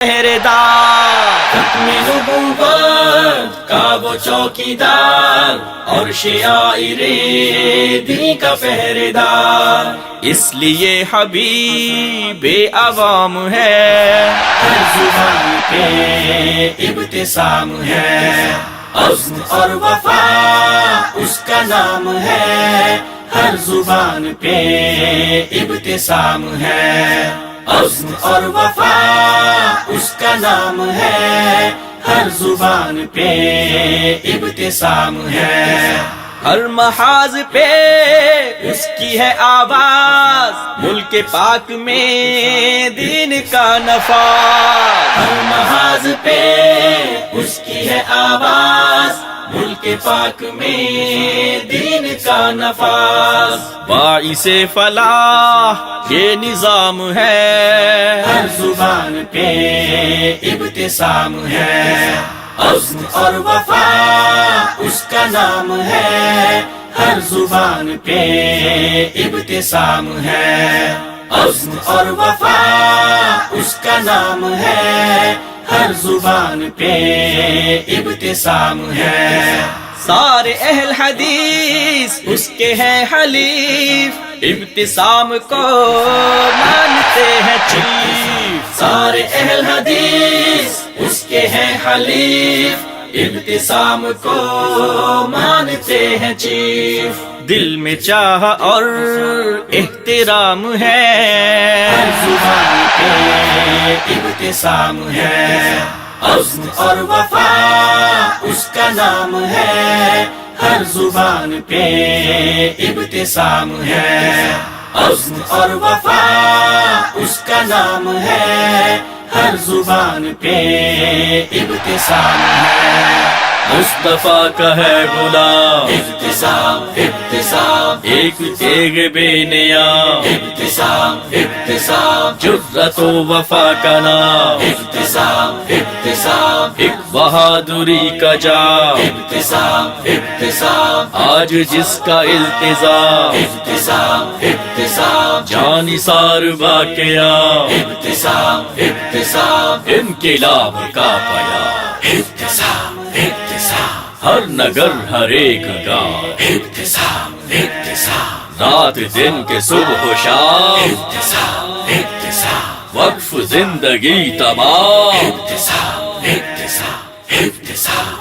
پہرےدار، ختم نبوت کا وہ چوکیدار اور شاعر دین کا پہرےدار، اس لیے حبیب عوام ہے، ہر زبان پہ ابتسام ہے، عزم اور وفا اس کا نام ہے، ہر زبان پہ ابتسام ہے، عزم اور وفا اس کا نام ہے، ہر زبان پہ ابتسام ہے، ہر محاذ پہ اس کی ہے آواز، ملک پاک میں دین کا نفاذ، ہر محاذ پہ اس کی ہے آواز، ملک پاک میں دین کا نفاذ، باعث فلاح یہ نظام ہے، ہر زبان پہ ابتسام ہے، عزم اور وفا اس کا نام ہے، ہر زبان پہ ابتسام ہے، عزم اور وفا اس کا نام ہے، ہر زبان پہ ابتسام ہے، سارے اہل حدیث اس کے ہیں حلیف، ابتسام کو مانتے ہیں چیف، سارے اہل حدیث اس کے ہیں حلیف، ابتسام کو مانتے ہیں چیف، دل میں چاہ اور احترام ہے، ہر زبان پہ ابتسام ہے، عزم اور وفا اس کا نام ہے، ہر زبان پہ ابتسام ہے، عزم اور وفا اس کا نام ہے، ہر زبان پہ ابتسام ہے، مصطفیٰ کا ہے غلام، ابتسام ابتسام ایک تیغ بے نیام، ابتسام ابتسام جرت و وفا کا نام، ابتسام ابتسام ایک بہادری کا جام، ابتسام ابتسام آج جس کا التزام، ابتسام ابتسام جانثار باقیام، ابتسام ابتسام انقلاب کا پیام، ابتسام ابتسام ہر نگر ہر ایک گاؤں، ابتسام ابتسام رات دن کے صبح و شام، ابتسام ابتسام وقف زندگی تمام، ابتسام ابتسام ابتسام